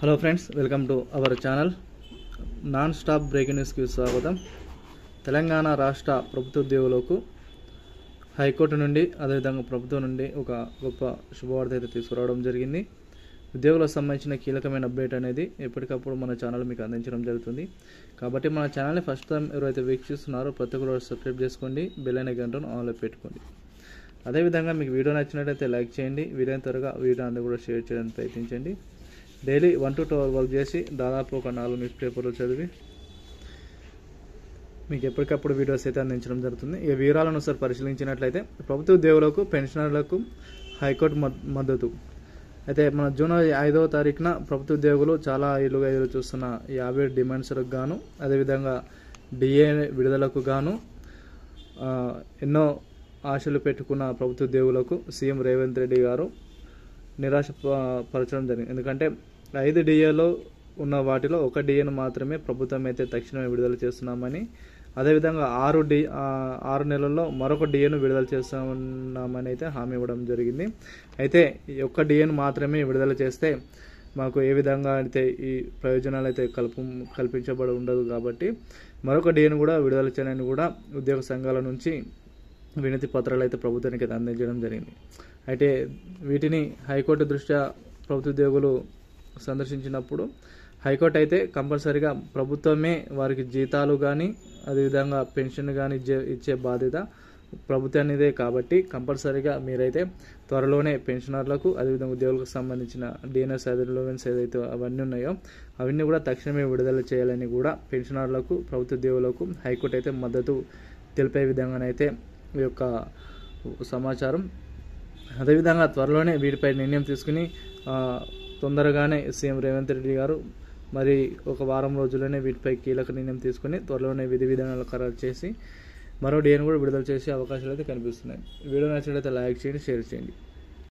Hello friends, welcome to our channel. Non stop breaking న్యూస్కి స్వాగతం. తెలంగాణ రాష్ట్ర ప్రభుత్వ ఉద్యోగులకు హైకోర్టు నుండి అదేవిధంగా ప్రభుత్వం నుండి ఒక గొప్ప శుభవార్త అయితే తీసుకురావడం జరిగింది. ఉద్యోగులకు సంబంధించిన కీలకమైన అప్డేట్ అనేది ఎప్పటికప్పుడు మన ఛానల్ మీకు అందించడం జరుగుతుంది. కాబట్టి మన ఛానల్ని ఫస్ట్ టైం ఎవరైతే వీక్షిస్తున్నారో ప్రతి ఒక్కరు సబ్స్క్రైబ్ చేసుకోండి, బెల్ అనే గంటను ఆన్లో పెట్టుకోండి. అదేవిధంగా మీకు వీడియో నచ్చినట్లయితే లైక్ చేయండి, వీడియో త్వరగా వీడియో అందరూ కూడా షేర్ చేయడానికి ప్రయత్నించండి. డైలీ 1 to 2 hours వర్క్ చేసి దాదాపు ఒక 4 న్యూస్ పేపర్లు చదివి మీకు ఎప్పటికప్పుడు వీడియోస్ అయితే అందించడం జరుగుతుంది. ఈ వివరాలను ఒకసారి పరిశీలించినట్లయితే ప్రభుత్వ ఉద్యోగులకు, పెన్షనర్లకు హైకోర్టు మద్దతు. అయితే మన జూన్ 5వ తారీఖున ప్రభుత్వ ఉద్యోగులు చాలా ఏళ్ళుగా ఎదురు చూస్తున్న 50 డిమాండ్స్లకు గాను, అదేవిధంగా డిఏ విడుదలకు గాను ఎన్నో ఆశలు పెట్టుకున్న ప్రభుత్వ ఉద్యోగులకు సీఎం రేవంత్ రెడ్డి గారు నిరాశపరచడం జరిగింది. ఎందుకంటే 5 డిఏలో ఉన్న వాటిలో ఒక డిఏను మాత్రమే ప్రభుత్వం అయితే తక్షణమే విడుదల చేస్తున్నామని, అదేవిధంగా 6 నెలల్లో మరొక డిఏను విడుదల చేస్తున్నామని అయితే హామీ ఇవ్వడం జరిగింది. అయితే ఈ ఒక్క డిఏను మాత్రమే విడుదల చేస్తే మాకు ఏ విధంగా అయితే ఈ ప్రయోజనాలు అయితే కల్పించబడి ఉండదు. కాబట్టి మరొక డిఏను కూడా విడుదల చేయాలని కూడా ఉద్యోగ సంఘాల నుంచి వినతి పత్రాలు అయితే ప్రభుత్వానికి అయితే అందించడం జరిగింది. అయితే వీటిని హైకోర్టు దృష్ట్యా ప్రభుత్వ ఉద్యోగులు సందర్శించినప్పుడు హైకోర్టు అయితే కంపల్సరీగా ప్రభుత్వమే వారికి జీతాలు కానీ అదేవిధంగా పెన్షన్ కానీ ఇచ్చే బాధ్యత ప్రభుత్వానిదే. కాబట్టి కంపల్సరీగా మీరైతే త్వరలోనే పెన్షనర్లకు అదేవిధంగా ఉద్యోగులకు సంబంధించిన డిఎన్ఎస్ అలవెన్స్ ఏదైతే అవన్నీ ఉన్నాయో అవన్నీ కూడా తక్షణమే విడుదల చేయాలని కూడా పెన్షనర్లకు, ప్రభుత్వ ఉద్యోగులకు హైకోర్టు అయితే మద్దతు తెలిపే విధంగానైతే ఈ యొక్క సమాచారం. అదేవిధంగా త్వరలోనే వీటిపై నిర్ణయం తీసుకుని తొందరగానే సీఎం రేవంత్ రెడ్డి గారు మరి ఒక వారం రోజుల్లోనే వీటిపై కీలక నిర్ణయం తీసుకుని త్వరలోనే విధి విధానాలు ఖరారు చేసి మరో డిఏను కూడా విడుదల చేసే అవకాశాలు అయితే కనిపిస్తున్నాయి. వీడియో నచ్చినట్లయితే లైక్ చేయండి, షేర్ చేయండి.